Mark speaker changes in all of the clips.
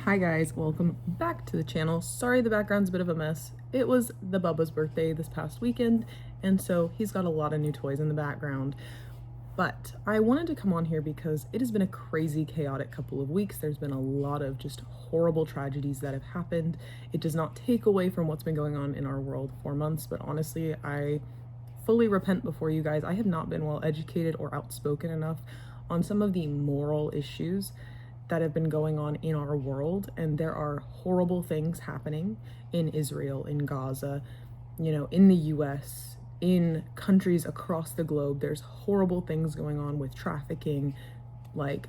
Speaker 1: Hi guys, welcome back to the channel. Sorry the background's a bit of a mess. It was the Bubba's birthday this past weekend, and so he's got a lot of new toys in the background. But I wanted to come on here because it has been a crazy, chaotic couple of weeks. There's been a lot of just horrible tragedies that have happened. It does not take away from what's been going on in our world for months, but honestly, I fully repent before you guys. I have not been well educated or outspoken enough on some of the moral issues that have been going on in our world, and there are horrible things happening in Israel, in Gaza, in the US, in countries across the globe. There's horrible things going on with trafficking, like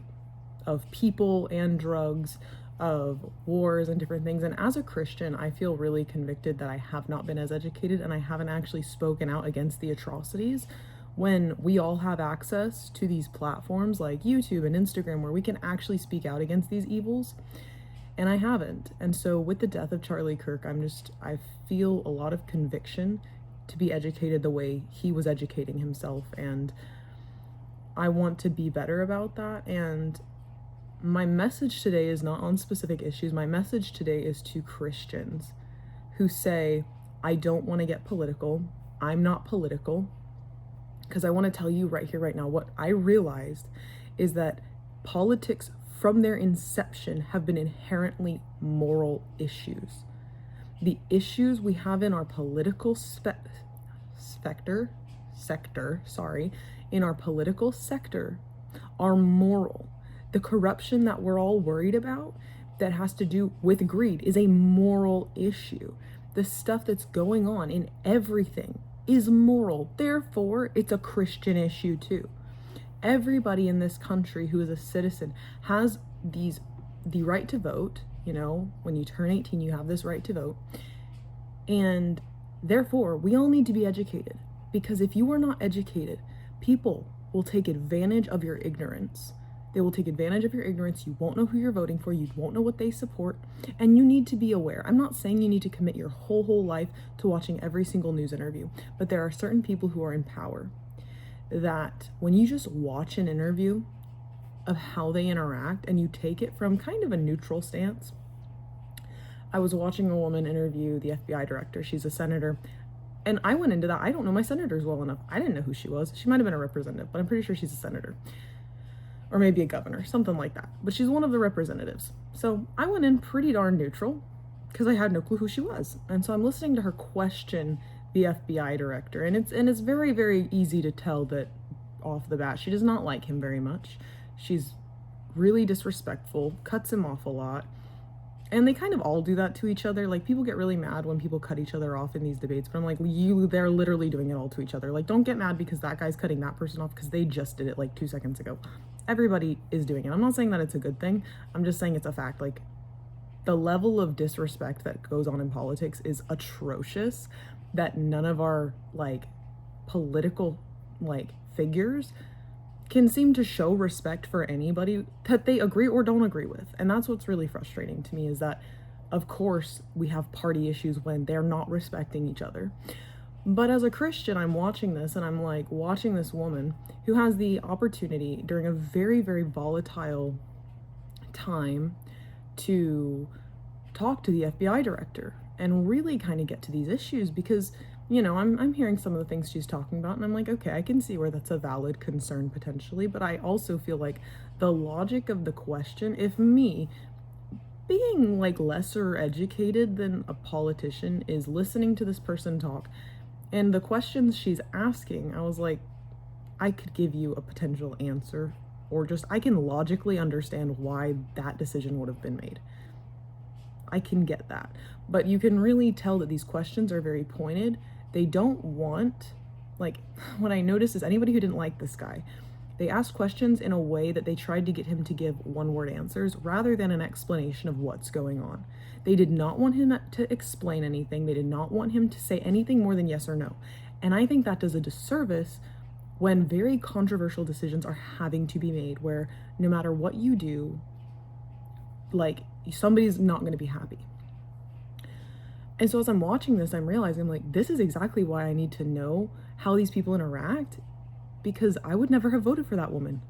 Speaker 1: of people and drugs, of wars and different things. And as a Christian, I feel really convicted that I have not been as educated and I haven't actually spoken out against the atrocities when we all have access to these platforms like YouTube and Instagram where we can actually speak out against these evils. And I haven't. And so with the death of Charlie Kirk, I feel a lot of conviction to be educated the way he was educating himself. And I want to be better about that. And my message today is not on specific issues. My message today is to Christians who say, I don't want to get political. I'm not political. Because I want to tell you right here, right now, what I realized is that politics from their inception have been inherently moral issues. The issues we have in our political sector, in our political sector are moral. The corruption that we're all worried about that has to do with greed is a moral issue. The stuff that's going on in everything is moral. Therefore, it's a Christian issue too. Everybody in this country who is a citizen has the right to vote. When you turn 18, you have this right to vote. And therefore, we all need to be educated, because if you are not educated, people will take advantage of your ignorance. They will take advantage of your ignorance. You won't know who you're voting for. You won't know what they support. And you need to be aware. I'm not saying you need to commit your whole life to watching every single news interview, but there are certain people who are in power that when you just watch an interview of how they interact and you take it from kind of a neutral stance. I was watching a woman interview the FBI director. She's a senator. And I went into that. I don't know my senators well enough. I didn't know who she was. She might have been a representative, but I'm pretty sure she's a senator. Or maybe a governor, something like that. But she's one of the representatives. So I went in pretty darn neutral because I had no clue who she was. And so I'm listening to her question the FBI director. And it's very, very easy to tell that off the bat, she does not like him very much. She's really disrespectful, cuts him off a lot. And they kind of all do that to each other. Like, people get really mad when people cut each other off in these debates, but I'm like, they're literally doing it all to each other. Like, don't get mad because that guy's cutting that person off because they just did it like 2 seconds ago. Everybody is doing it. I'm not saying that it's a good thing. I'm just saying it's a fact. Like, the level of disrespect that goes on in politics is atrocious, that none of our political figures can seem to show respect for anybody that they agree or don't agree with. And that's what's really frustrating to me, is that of course we have party issues when they're not respecting each other. But as a Christian, I'm watching this and I'm watching this woman who has the opportunity during a very, very volatile time to talk to the FBI director and really kind of get to these issues, because I'm hearing some of the things she's talking about and I'm like, okay, I can see where that's a valid concern potentially, but I also feel like the logic of the question, if me being lesser educated than a politician is listening to this person talk and the questions she's asking, I was like, I could give you a potential answer, or just I can logically understand why that decision would have been made. I can get that. But you can really tell that these questions are very pointed. They don't want, what I noticed is anybody who didn't like this guy, they asked questions in a way that they tried to get him to give one-word answers rather than an explanation of what's going on. They did not want him to explain anything. They did not want him to say anything more than yes or no. And I think that does a disservice when very controversial decisions are having to be made, where no matter what you do, somebody's not going to be happy. And so as I'm watching this, I'm realizing this is exactly why I need to know how these people interact, because I would never have voted for that woman.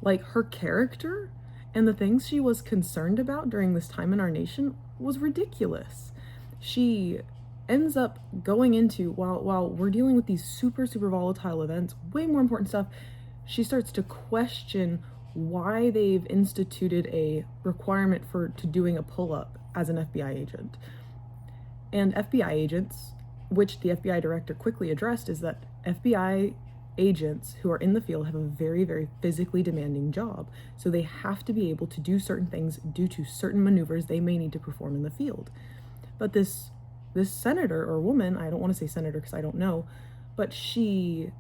Speaker 1: Her character And the things she was concerned about during this time in our nation was ridiculous. She ends up going into, while we're dealing with these super, super volatile events, way more important stuff, she starts to question why they've instituted a requirement to doing a pull-up as an FBI agent. And FBI agents, which the FBI director quickly addressed, is that FBI agents who are in the field have a very, very physically demanding job. So they have to be able to do certain things due to certain maneuvers they may need to perform in the field. But this senator or woman, I don't want to say senator because I don't know, but she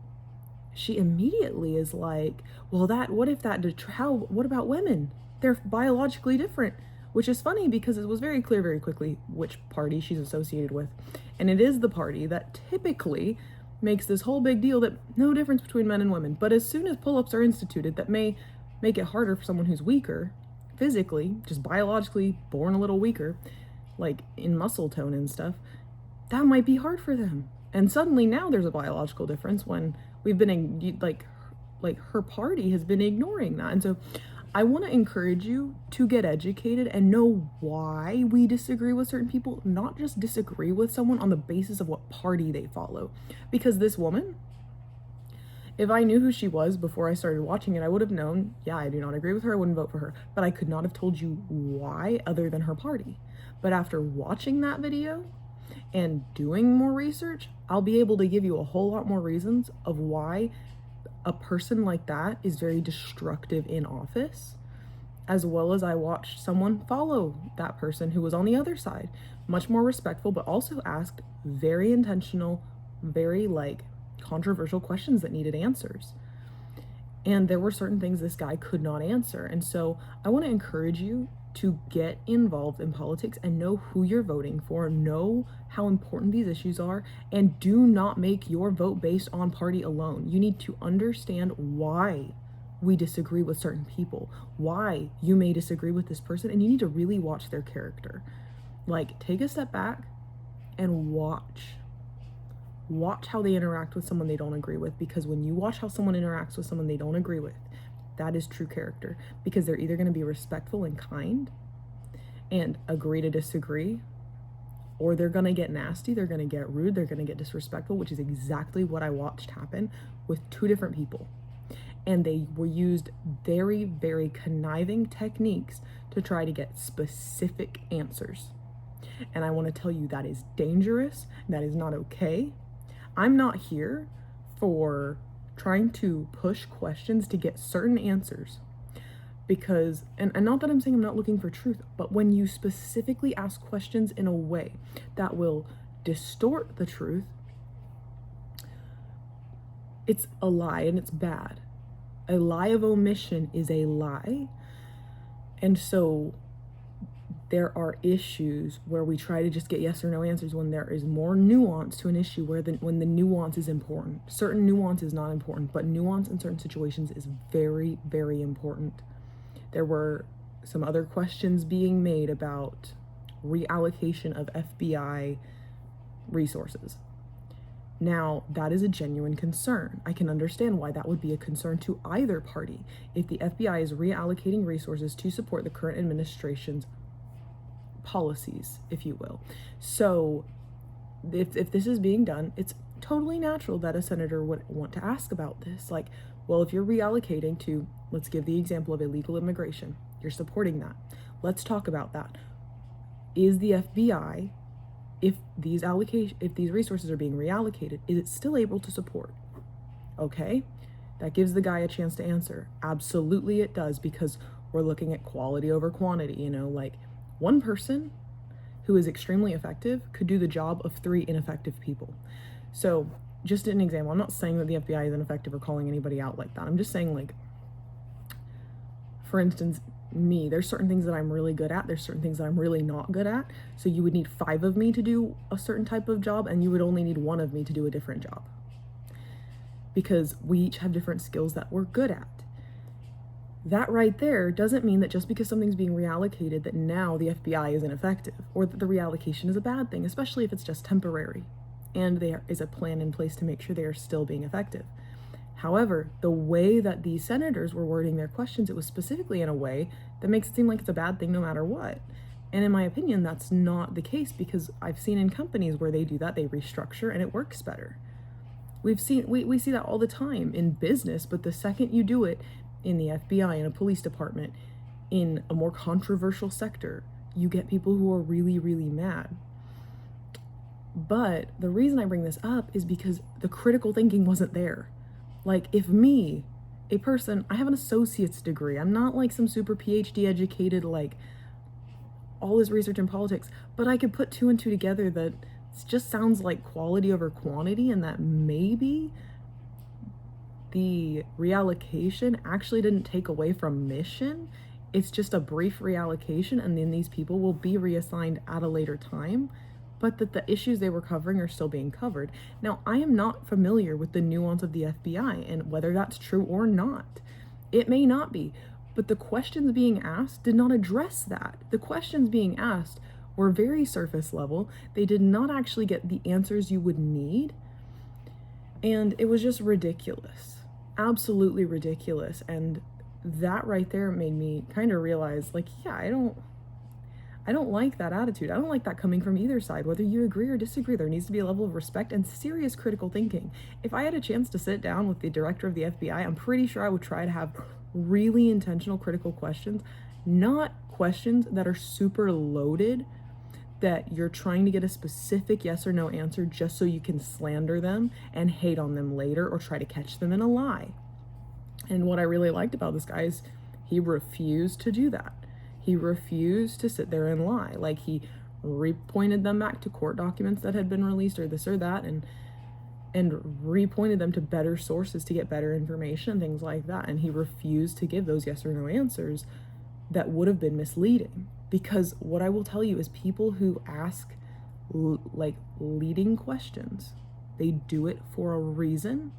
Speaker 1: immediately is like, well, what about women? They're biologically different, which is funny because it was very clear very quickly which party she's associated with. And it is the party that typically makes this whole big deal that no difference between men and women. But as soon as pull-ups are instituted, that may make it harder for someone who's weaker physically, just biologically born a little weaker, like in muscle tone and stuff, that might be hard for them. And suddenly now there's a biological difference when we've been like her party has been ignoring that. And so I want to encourage you to get educated and know why we disagree with certain people, not just disagree with someone on the basis of what party they follow. Because this woman, if I knew who she was before I started watching it, I would have known, yeah, I do not agree with her, I wouldn't vote for her. But I could not have told you why other than her party. But after watching that video and doing more research, I'll be able to give you a whole lot more reasons of why a person like that is very destructive in office, as well as I watched someone follow that person who was on the other side, much more respectful, but also asked very intentional, very controversial questions that needed answers. And there were certain things this guy could not answer. And so I want to encourage you to get involved in politics and know who you're voting for, know how important these issues are, and do not make your vote based on party alone. You need to understand why we disagree with certain people, why you may disagree with this person, and you need to really watch their character. Take a step back and watch how they interact with someone they don't agree with, because when you watch how someone interacts with someone they don't agree with, that is true character, because they're either going to be respectful and kind and agree to disagree, or they're going to get nasty, they're going to get rude, they're going to get disrespectful, which is exactly what I watched happen with two different people. And they were used very, very conniving techniques to try to get specific answers. And I want to tell you that is dangerous, that is not okay. I'm not here for trying to push questions to get certain answers, because, and not that I'm saying I'm not looking for truth, but when you specifically ask questions in a way that will distort the truth, it's a lie and it's bad. A lie of omission is a lie. And so there are issues where we try to just get yes or no answers when there is more nuance to an issue, when the nuance is important. Certain nuance is not important, but nuance in certain situations is very, very important. There were some other questions being made about reallocation of FBI resources. Now, that is a genuine concern. I can understand why that would be a concern to either party if the FBI is reallocating resources to support the current administration's policies, if you will. So if this is being done, it's totally natural that a senator would want to ask about this. Well, if you're reallocating to, let's give the example of illegal immigration, you're supporting that. Let's talk about that. Is the FBI, if these resources are being reallocated, is it still able to support? Okay, that gives the guy a chance to answer. Absolutely it does, because we're looking at quality over quantity. One person who is extremely effective could do the job of 3 ineffective people. So just an example, I'm not saying that the FBI is ineffective or calling anybody out like that. I'm just saying, for instance, me, there's certain things that I'm really good at, there's certain things that I'm really not good at. So you would need 5 of me to do a certain type of job, and you would only need 1 of me to do a different job, because we each have different skills that we're good at. That right there doesn't mean that just because something's being reallocated that now the FBI is ineffective, or that the reallocation is a bad thing, especially if it's just temporary and there is a plan in place to make sure they are still being effective. However, the way that these senators were wording their questions, it was specifically in a way that makes it seem like it's a bad thing no matter what. And in my opinion, that's not the case, because I've seen in companies where they do that, they restructure and it works better. We see that all the time in business, but the second you do it in the FBI, in a police department, in a more controversial sector, you get people who are really, really mad. But the reason I bring this up is because the critical thinking wasn't there. Like, if me, a person, I have an associate's degree, I'm not like some super PhD educated, like all this research in politics, but I could put two and two together that it just sounds like quality over quantity, and that maybe the reallocation actually didn't take away from mission. It's just a brief reallocation, and then these people will be reassigned at a later time, but that the issues they were covering are still being covered. Now, I am not familiar with the nuance of the FBI and whether that's true or not. It may not be, but the questions being asked did not address that. The questions being asked were very surface level. They did not actually get the answers you would need. And it was just ridiculous. Absolutely ridiculous. And that right there made me kind of realize, like, yeah, I don't like that attitude. I don't like that coming from either side. Whether you agree or disagree, there needs to be a level of respect and serious critical thinking. If I had a chance to sit down with the director of the FBI, I'm pretty sure I would try to have really intentional critical questions, not questions that are super loaded, that you're trying to get a specific yes or no answer just so you can slander them and hate on them later or try to catch them in a lie. And what I really liked about this guy is he refused to do that. He refused to sit there and lie. Like, he repointed them back to court documents that had been released or this or that, and repointed them to better sources to get better information and things like that. And he refused to give those yes or no answers that would have been misleading. Because what I will tell you is people who ask leading questions, they do it for a reason,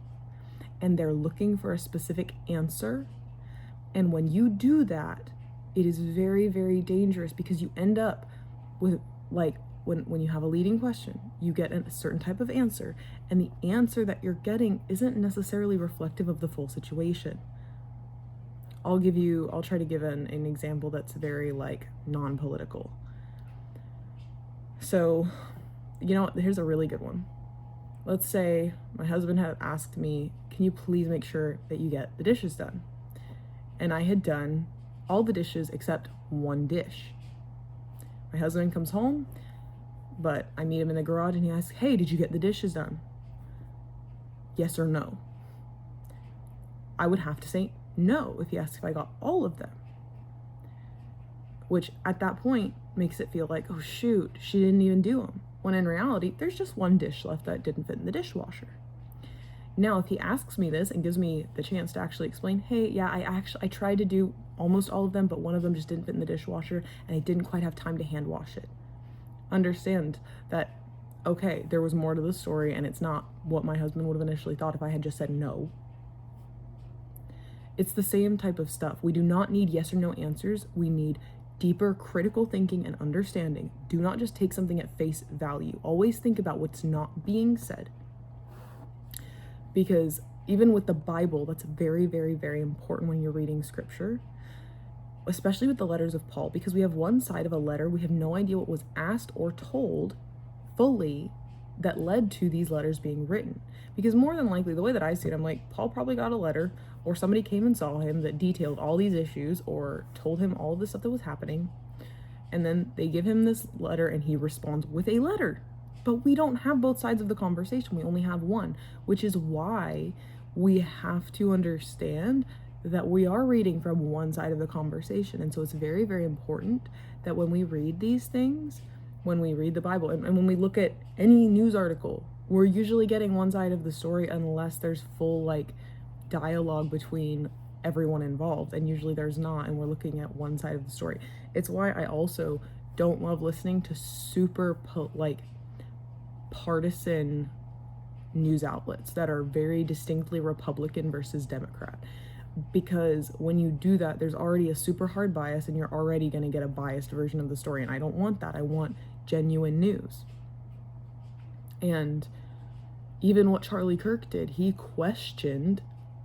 Speaker 1: and they're looking for a specific answer. And when you do that, it is very, very dangerous, because you end up with, like, when you have a leading question, you get a certain type of answer, and the answer that you're getting isn't necessarily reflective of the full situation. I'll try to give an example that's very, like, non-political. So, here's a really good one. Let's say my husband had asked me, can you please make sure that you get the dishes done? And I had done all the dishes except one dish. My husband comes home, but I meet him in the garage and he asks, hey, did you get the dishes done? Yes or no? I would have to say no if he asks if I got all of them, which at that point makes it feel like, oh shoot, she didn't even do them. When in reality, there's just one dish left that didn't fit in the dishwasher. Now, if he asks me this and gives me the chance to actually explain, hey, yeah, I tried to do almost all of them, but one of them just didn't fit in the dishwasher and I didn't quite have time to hand wash it. Understand that, okay, there was more to the story and it's not what my husband would have initially thought if I had just said no. It's the same type of stuff. We do not need yes or no answers. We need deeper critical thinking and understanding. Do not just take something at face value. Always think about what's not being said. Because even with the Bible, that's very, very, very important when you're reading scripture, especially with the letters of Paul, because we have one side of a letter, we have no idea what was asked or told fully that led to these letters being written. Because more than likely, the way that I see it, I'm like, Paul probably got a letter, or somebody came and saw him that detailed all these issues or told him all of the stuff that was happening. And then they give him this letter and he responds with a letter. But we don't have both sides of the conversation. We only have one, which is why we have to understand that we are reading from one side of the conversation. And so it's very, very important that when we read these things, when we read the Bible, and when we look at any news article, we're usually getting one side of the story unless there's full, like, dialogue between everyone involved, and usually there's not, and we're looking at one side of the story. It's why I also don't love listening to super partisan news outlets that are very distinctly Republican versus Democrat, because when you do that, there's already a super hard bias and you're already going to get a biased version of the story, and I don't want that. I want genuine news. And even what Charlie Kirk did, he questioned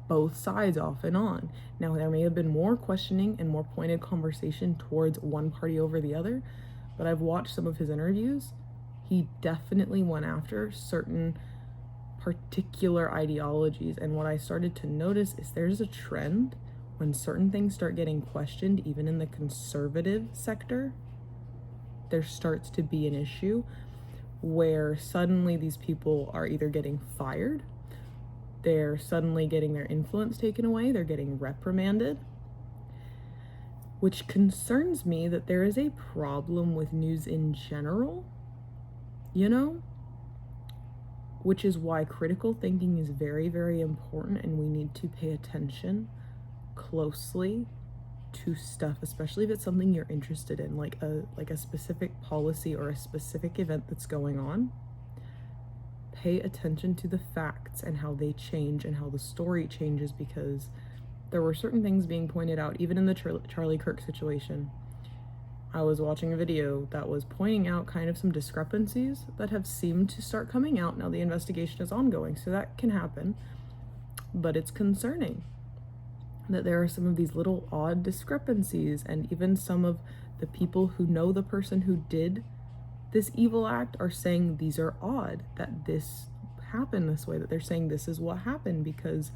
Speaker 1: both sides off and on. Now, there may have been more questioning and more pointed conversation towards one party over the other, but I've watched some of his interviews. He definitely went after certain particular ideologies, and what I started to notice is there's a trend when certain things start getting questioned, even in the conservative sector, there starts to be an issue where suddenly these people are either getting fired, they're suddenly getting their influence taken away, they're getting reprimanded, which concerns me that there is a problem with news in general, you know? Which is why critical thinking is very, very important, and we need to pay attention closely to stuff, especially if it's something you're interested in, like a specific policy or a specific event that's going on. Pay attention to the facts and how they change and how the story changes, because there were certain things being pointed out, even in the Charlie Kirk situation. I was watching a video that was pointing out kind of some discrepancies that have seemed to start coming out. Now the investigation is ongoing, so that can happen, but it's concerning that there are some of these little odd discrepancies, and even some of the people who know the person who did this evil act are saying these are odd, that this happened this way, that they're saying this is what happened because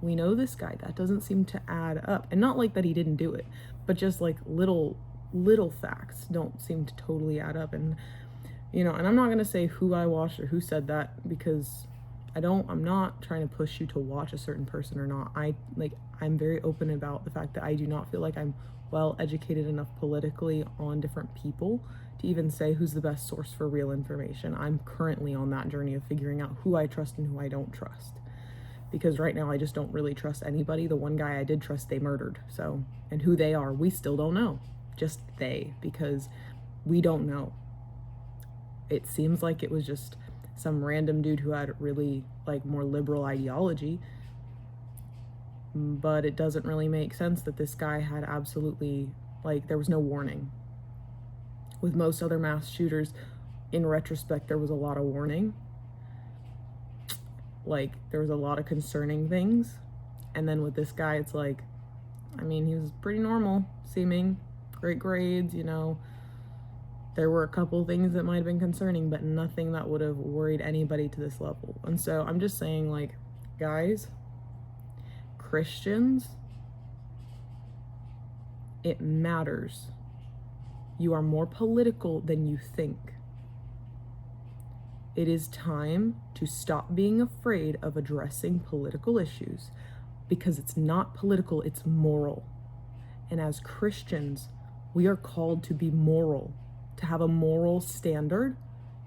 Speaker 1: we know this guy. That doesn't seem to add up. And not like that he didn't do it, but just like little facts don't seem to totally add up. And you know, and I'm not gonna say who I watched or who said that, because I'm not trying to push you to watch a certain person or not. I'm very open about the fact that I do not feel like I'm well educated enough politically on different people to even say who's the best source for real information. I'm currently on that journey of figuring out who I trust and who I don't trust, because right now I just don't really trust anybody. The one guy I did trust, they murdered. So, and who they are, we still don't know. Just they, because we don't know. It seems like it was just some random dude who had really like more liberal ideology, but it doesn't really make sense that this guy had absolutely, like, there was no warning. With most other mass shooters, in retrospect, there was a lot of warning. Like, there was a lot of concerning things. And then with this guy, it's like, I mean, he was pretty normal seeming, great grades, you know. There were a couple things that might have been concerning, but nothing that would have worried anybody to this level. And so I'm just saying, like, guys, Christians, it matters. You are more political than you think. It is time to stop being afraid of addressing political issues, because it's not political, it's moral. And as Christians, we are called to be moral, to have a moral standard.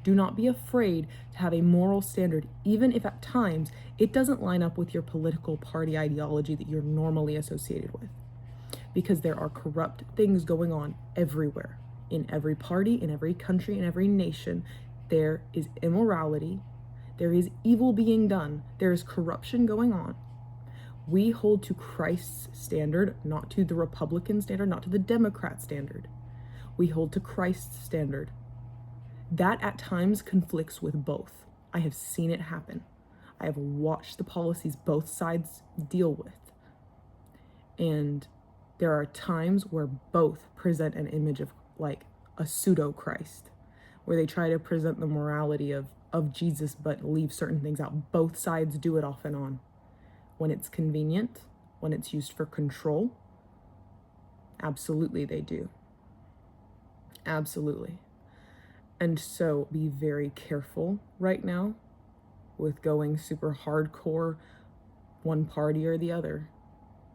Speaker 1: Do not be afraid to have a moral standard, even if at times it doesn't line up with your political party ideology that you're normally associated with. Because there are corrupt things going on everywhere. In every party, in every country, in every nation, there is immorality, there is evil being done, there is corruption going on. We hold to Christ's standard, not to the Republican standard, not to the Democrat standard. We hold to Christ's standard. That at times conflicts with both. I have seen it happen. I have watched the policies both sides deal with. And there are times where both present an image of like a pseudo Christ, where they try to present the morality of Jesus but leave certain things out. Both sides do it off and on. When it's convenient, when it's used for control, absolutely they do. Absolutely. And so be very careful right now with going super hardcore one party or the other,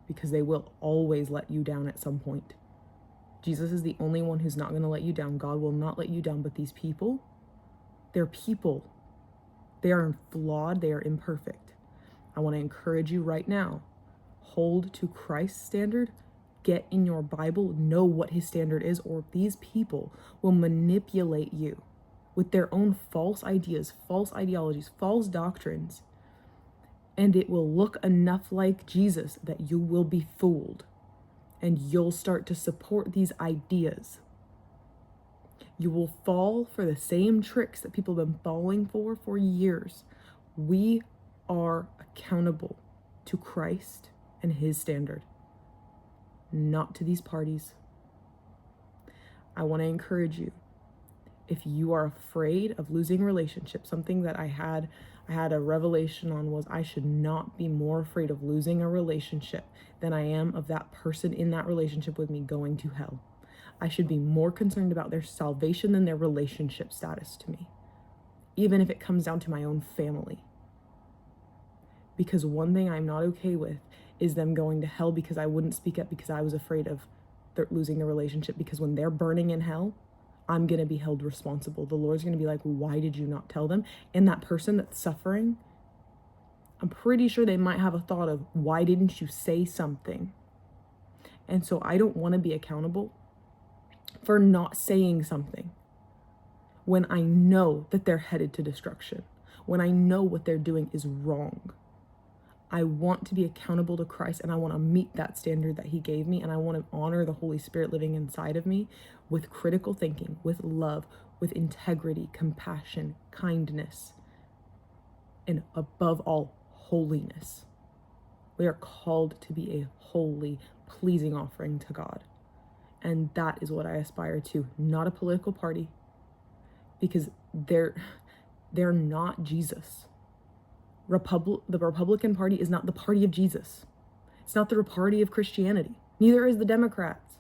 Speaker 1: because they will always let you down at some point. Jesus is the only one who's not going to let you down. God will not let you down, but these people, they're people. They are flawed, they are imperfect. I want to encourage you right now, hold to Christ's standard, get in your Bible, know what his standard is, or these people will manipulate you with their own false ideas, false ideologies, false doctrines, and it will look enough like Jesus that you will be fooled, and you'll start to support these ideas. You will fall for the same tricks that people have been falling for years. We are accountable to Christ and his standard, not to these parties. I want to encourage you, if you are afraid of losing relationships, something that I had a revelation on was I should not be more afraid of losing a relationship than I am of that person in that relationship with me going to hell. I should be more concerned about their salvation than their relationship status to me, even if it comes down to my own family. Because one thing I'm not okay with is them going to hell because I wouldn't speak up because I was afraid of losing the relationship. Because when they're burning in hell, I'm going to be held responsible. The Lord's going to be like, why did you not tell them? And that person that's suffering, I'm pretty sure they might have a thought of, why didn't you say something? And so I don't want to be accountable for not saying something when I know that they're headed to destruction, when I know what they're doing is wrong. I want to be accountable to Christ, and I want to meet that standard that he gave me, and I want to honor the Holy Spirit living inside of me with critical thinking, with love, with integrity, compassion, kindness, and above all, holiness. We are called to be a holy, pleasing offering to God. And that is what I aspire to, not a political party, because they're not Jesus. The Republican Party is not the party of Jesus. It's not the party of Christianity. Neither is the Democrats.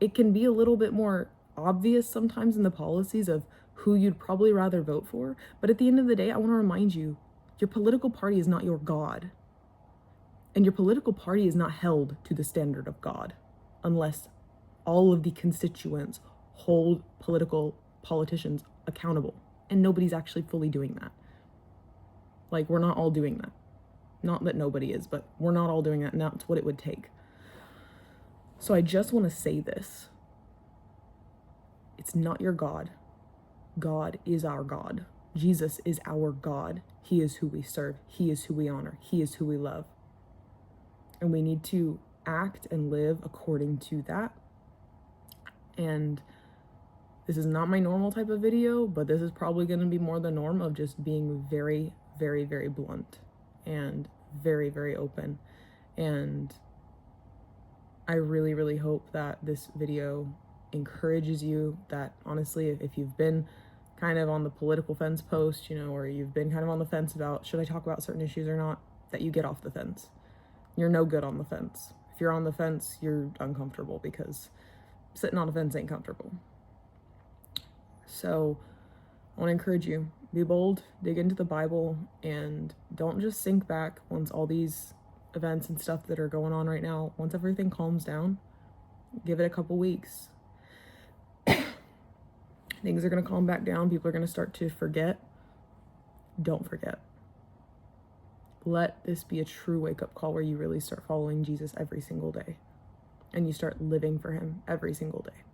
Speaker 1: It can be a little bit more obvious sometimes in the policies of who you'd probably rather vote for. But at the end of the day, I want to remind you, your political party is not your God. And your political party is not held to the standard of God unless all of the constituents hold politicians accountable. And nobody's actually fully doing that. Like, we're not all doing that. Not that nobody is, but we're not all doing that, and that's what it would take. So I just want to say this. It's not your God. God is our God. Jesus is our God. He is who we serve. He is who we honor. He is who we love. And we need to act and live according to that. And this is not my normal type of video, but this is probably going to be more the norm of just being very, very, very blunt and very, very open. And I really, really hope that this video encourages you, that honestly, if you've been kind of on the political fence post, or you've been kind of on the fence about should I talk about certain issues or not, that you get off the fence. You're no good on the fence. If you're on the fence, you're uncomfortable, because sitting on a fence ain't comfortable. So I want to encourage you, be bold, dig into the Bible, and don't just sink back once all these events and stuff that are going on right now, once everything calms down, give it a couple weeks. Things are going to calm back down. People are going to start to forget. Don't forget. Let this be a true wake-up call where you really start following Jesus every single day, and you start living for him every single day.